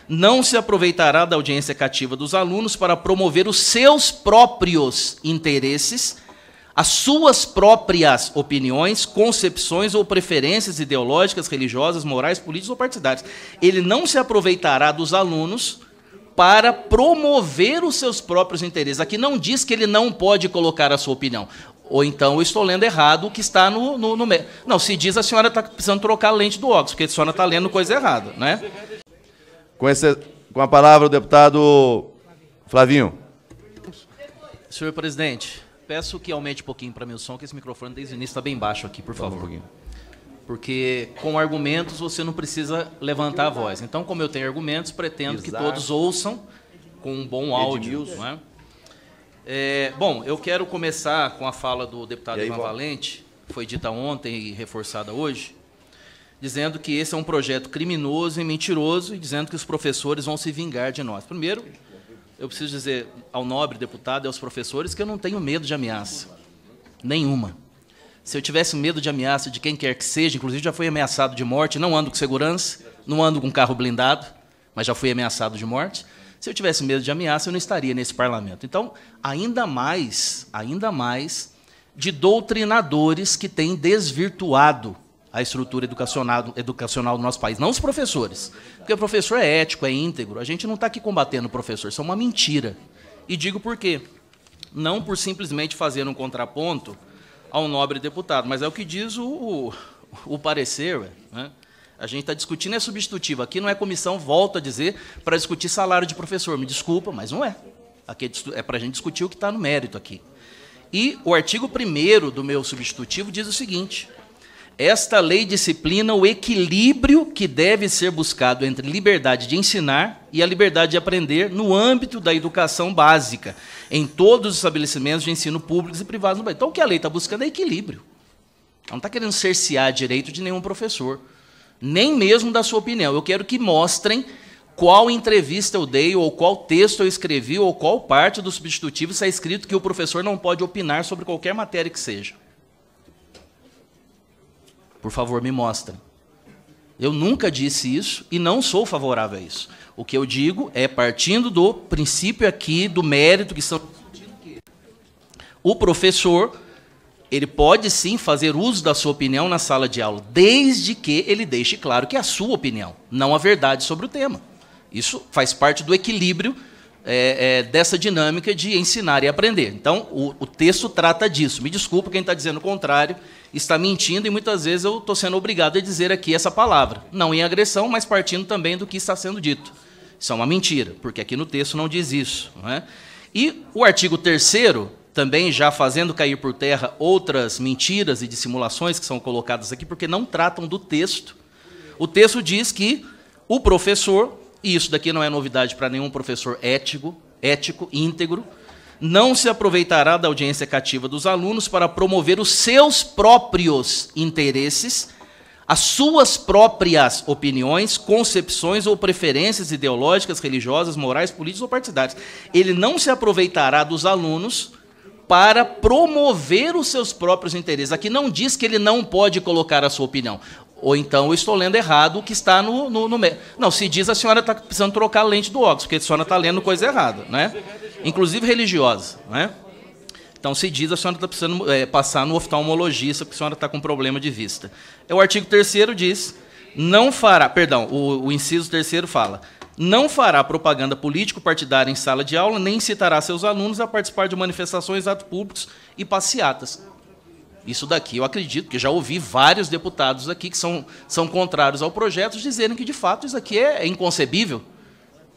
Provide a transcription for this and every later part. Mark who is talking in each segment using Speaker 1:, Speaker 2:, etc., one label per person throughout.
Speaker 1: não se aproveitará da audiência cativa dos alunos para promover os seus próprios interesses, as suas próprias opiniões, concepções ou preferências ideológicas, religiosas, morais, políticas ou partidárias. Ele não se aproveitará dos alunos para promover os seus próprios interesses. Aqui não diz que ele não pode colocar a sua opinião. Ou então eu estou lendo errado o que está no meio. Não, se diz a senhora está precisando trocar a lente do óculos, porque a senhora está lendo coisa errada, né?
Speaker 2: Com a palavra o deputado Flavinho.
Speaker 1: Senhor presidente, peço que aumente um pouquinho para mim o som, que esse microfone desde o início está bem baixo aqui, por favor. Porque com argumentos você não precisa levantar a voz. Então, como eu tenho argumentos, pretendo que todos ouçam com um bom áudio. Não é? Bom, eu quero começar com a fala do deputado Ivan Valente, que foi dita ontem e reforçada hoje, dizendo que esse é um projeto criminoso e mentiroso e dizendo que os professores vão se vingar de nós. Primeiro, eu preciso dizer ao nobre deputado e aos professores que eu não tenho medo de ameaça. Nenhuma. Se eu tivesse medo de ameaça de quem quer que seja, inclusive já fui ameaçado de morte, não ando com segurança, não ando com carro blindado, mas já fui ameaçado de morte. Se eu tivesse medo de ameaça, eu não estaria nesse parlamento. Então, ainda mais de doutrinadores que têm desvirtuado a estrutura educacional do nosso país, não os professores. Porque o professor é ético, é íntegro. A gente não está aqui combatendo o professor, isso é uma mentira. E digo por quê. Não por simplesmente fazer um contraponto ao nobre deputado, mas é o que diz o parecer. Né? A gente está discutindo é substitutivo. Aqui não é comissão, volto a dizer, para discutir salário de professor. Me desculpa, mas não é. Aqui é para a gente discutir o que está no mérito aqui. E o artigo 1º do meu substitutivo diz o seguinte: esta lei disciplina o equilíbrio que deve ser buscado entre liberdade de ensinar e a liberdade de aprender no âmbito da educação básica, em todos os estabelecimentos de ensino públicos e privados no país. Então, o que a lei está buscando é equilíbrio. Ela não está querendo cercear direito de nenhum professor, nem mesmo da sua opinião. Eu quero que mostrem qual entrevista eu dei, ou qual texto eu escrevi, ou qual parte do substitutivo está escrito que o professor não pode opinar sobre qualquer matéria que seja. Por favor, me mostrem. Eu nunca disse isso e não sou favorável a isso. O que eu digo é, partindo do princípio aqui, do mérito que estão discutindo, que o professor, ele pode sim fazer uso da sua opinião na sala de aula, desde que ele deixe claro que é a sua opinião, não a verdade sobre o tema. Isso faz parte do equilíbrio dessa dinâmica de ensinar e aprender. Então, o texto trata disso. Me desculpa, quem está dizendo o contrário está mentindo, e muitas vezes eu estou sendo obrigado a dizer aqui essa palavra. Não em agressão, mas partindo também do que está sendo dito. Isso é uma mentira, porque aqui no texto não diz isso. Não é? E o artigo 3º, também já fazendo cair por terra outras mentiras e dissimulações que são colocadas aqui, porque não tratam do texto. O texto diz que o professor, e isso daqui não é novidade para nenhum professor ético, íntegro, não se aproveitará da audiência cativa dos alunos para promover os seus próprios interesses, as suas próprias opiniões, concepções ou preferências ideológicas, religiosas, morais, políticas ou partidárias. Ele não se aproveitará dos alunos para promover os seus próprios interesses. Aqui não diz que ele não pode colocar a sua opinião. Ou então eu estou lendo errado o que está no meio. Não, se diz a senhora está precisando trocar a lente do óculos, porque a senhora está lendo coisa errada, né? Inclusive religiosa, né? Então, se diz a senhora está precisando passar no oftalmologista, porque a senhora está com problema de vista. O artigo 3º diz, não fará, perdão, o inciso 3º fala, não fará propaganda político-partidária em sala de aula, nem incitará seus alunos a participar de manifestações, atos públicos e passeatas. Isso daqui eu acredito, que já ouvi vários deputados aqui que são contrários ao projeto, dizerem que, de fato, isso aqui é inconcebível,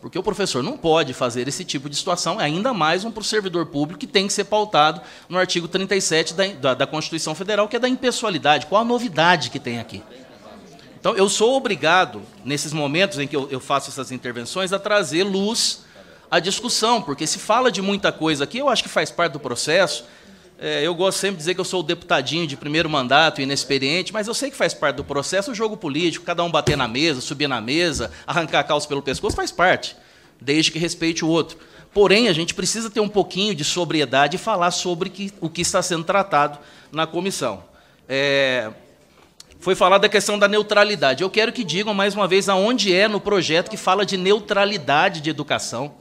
Speaker 1: porque o professor não pode fazer esse tipo de situação, ainda mais para o servidor público, que tem que ser pautado no artigo 37 da Constituição Federal, que é da impessoalidade. Qual a novidade que tem aqui? Então, eu sou obrigado, nesses momentos em que eu faço essas intervenções, a trazer luz à discussão, porque se fala de muita coisa aqui, eu acho que faz parte do processo. Eu gosto sempre de dizer que eu sou o deputadinho de primeiro mandato, inexperiente, mas eu sei que faz parte do processo o jogo político, cada um bater na mesa, subir na mesa, arrancar a calça pelo pescoço, faz parte, desde que respeite o outro. Porém, a gente precisa ter um pouquinho de sobriedade e falar sobre o que está sendo tratado na comissão. foi falar da questão da neutralidade. Eu quero que digam, mais uma vez, aonde é no projeto que fala de neutralidade de educação.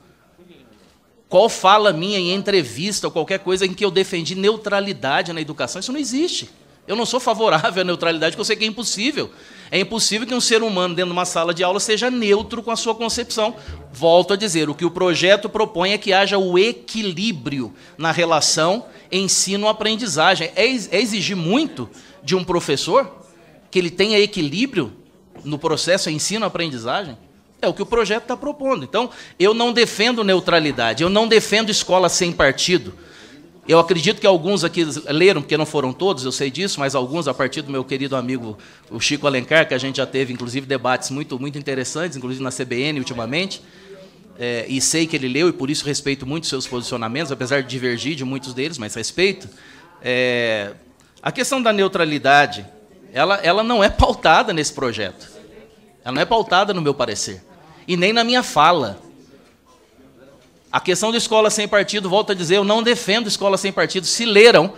Speaker 1: Qual fala minha em entrevista ou qualquer coisa em que eu defendi neutralidade na educação? Isso não existe. Eu não sou favorável à neutralidade, porque eu sei que é impossível. É impossível que um ser humano dentro de uma sala de aula seja neutro com a sua concepção. Volto a dizer, o que o projeto propõe é que haja o equilíbrio na relação ensino-aprendizagem. É exigir muito de um professor que ele tenha equilíbrio no processo ensino-aprendizagem? É o que o projeto está propondo. Então, eu não defendo neutralidade, eu não defendo escola sem partido. Eu acredito que alguns aqui leram, porque não foram todos, eu sei disso, mas alguns, a partir do meu querido amigo o Chico Alencar, que a gente já teve, inclusive, debates muito interessantes, inclusive na CBN ultimamente, e sei que ele leu, e por isso respeito muito seus posicionamentos, apesar de divergir de muitos deles, mas respeito. A questão da neutralidade, ela não é pautada nesse projeto. Ela não é pautada no meu parecer. E nem na minha fala. A questão da escola sem partido, volto a dizer, eu não defendo escola sem partido. Se leram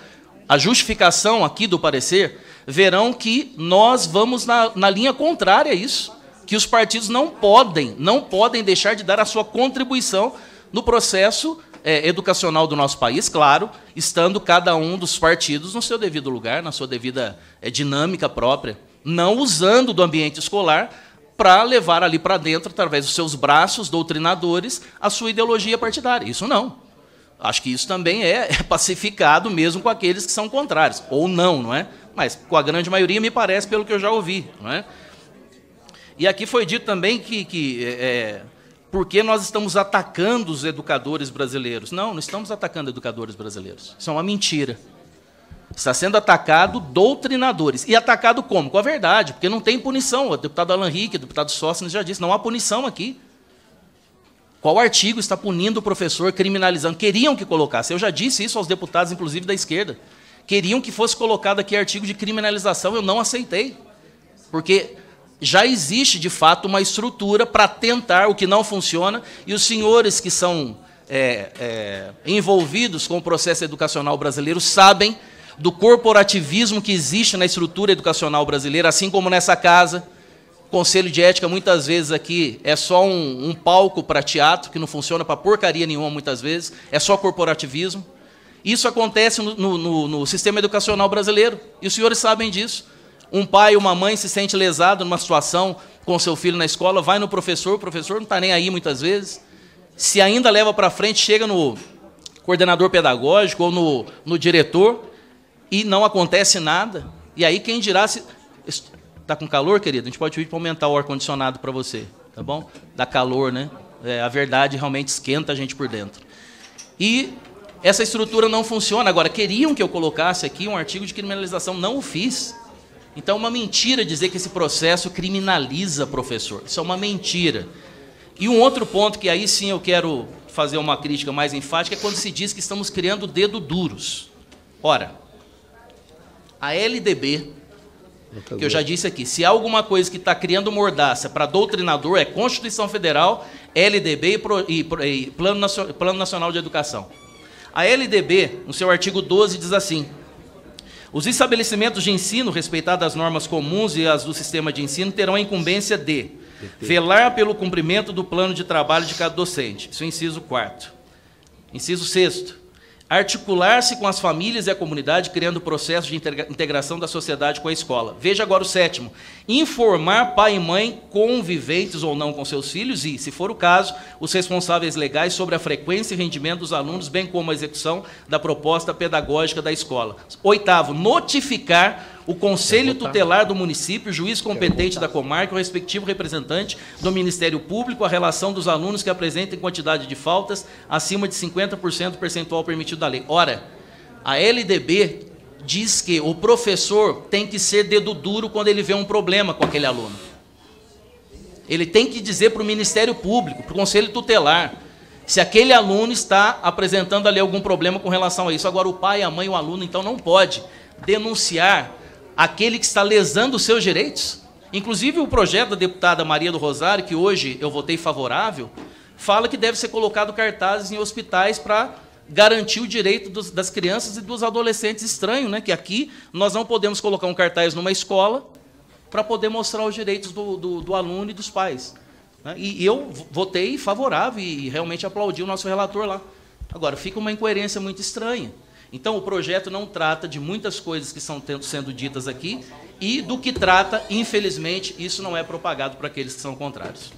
Speaker 1: a justificação aqui do parecer, verão que nós vamos na linha contrária a isso. Que os partidos não podem deixar de dar a sua contribuição no processo educacional do nosso país, claro, estando cada um dos partidos no seu devido lugar, na sua devida dinâmica própria, não usando do ambiente escolar para levar ali para dentro, através dos seus braços doutrinadores, a sua ideologia partidária. Isso não. Acho que isso também é pacificado mesmo com aqueles que são contrários, ou não é? Mas com a grande maioria, me parece, pelo que eu já ouvi, não é? E aqui foi dito também porque nós estamos atacando os educadores brasileiros. Não estamos atacando educadores brasileiros. Isso é uma mentira. Está sendo atacado doutrinadores. E atacado como? Com a verdade, porque não tem punição. O deputado Alan Rick, o deputado Sóstenes já disse, não há punição aqui. Qual artigo está punindo o professor, criminalizando? Queriam que colocasse. Eu já disse isso aos deputados, inclusive da esquerda. Queriam que fosse colocado aqui artigo de criminalização, eu não aceitei. Porque já existe, de fato, uma estrutura para tentar o que não funciona, e os senhores que são envolvidos com o processo educacional brasileiro sabem do corporativismo que existe na estrutura educacional brasileira, assim como nessa casa. O Conselho de Ética, muitas vezes, aqui é só um palco para teatro, que não funciona para porcaria nenhuma, muitas vezes, é só corporativismo. Isso acontece no sistema educacional brasileiro, e os senhores sabem disso. Um pai ou uma mãe se sente lesado numa situação com seu filho na escola, vai no professor, o professor não está nem aí muitas vezes. Se ainda leva para frente, chega no coordenador pedagógico ou no diretor, e não acontece nada. E aí quem dirá se... Está com calor, querido? A gente pode pedir para aumentar o ar-condicionado para você, tá bom? Dá calor, né? A verdade realmente esquenta a gente por dentro. E essa estrutura não funciona. Agora, queriam que eu colocasse aqui um artigo de criminalização, não o fiz. Então, é uma mentira dizer que esse processo criminaliza professor. Isso é uma mentira. E um outro ponto que aí sim eu quero fazer uma crítica mais enfática é quando se diz que estamos criando dedo duros. Ora, a LDB, que eu já disse aqui, se há alguma coisa que está criando mordaça para doutrinador, é Constituição Federal, LDB e Plano Nacional de Educação. A LDB, no seu artigo 12, diz assim: os estabelecimentos de ensino, respeitadas as normas comuns e as do sistema de ensino, terão a incumbência de velar pelo cumprimento do plano de trabalho de cada docente. Isso é o inciso 4º. Inciso 6º. Articular-se com as famílias e a comunidade, criando processo de integração da sociedade com a escola. Veja agora o 7º. Informar pai e mãe, conviventes ou não com seus filhos, e, se for o caso, os responsáveis legais sobre a frequência e rendimento dos alunos, bem como a execução da proposta pedagógica da escola. 8º. Notificar o Conselho Tutelar do município, o juiz competente da comarca, o respectivo representante do Ministério Público, a relação dos alunos que apresentem quantidade de faltas acima de 50% do percentual permitido da lei. Ora, a LDB diz que o professor tem que ser dedo duro quando ele vê um problema com aquele aluno. Ele tem que dizer para o Ministério Público, para o Conselho Tutelar, se aquele aluno está apresentando ali algum problema com relação a isso. Agora, o pai, a mãe, o aluno, então, não pode denunciar aquele que está lesando os seus direitos. Inclusive, o projeto da deputada Maria do Rosário, que hoje eu votei favorável, fala que deve ser colocado cartazes em hospitais para garantir o direito das crianças e dos adolescentes. Estranho, né? Que aqui nós não podemos colocar um cartaz numa escola para poder mostrar os direitos do aluno e dos pais. Né? E eu votei favorável e realmente aplaudi o nosso relator lá. Agora, fica uma incoerência muito estranha. Então, o projeto não trata de muitas coisas que estão sendo ditas aqui, e do que trata, infelizmente, isso não é propagado para aqueles que são contrários.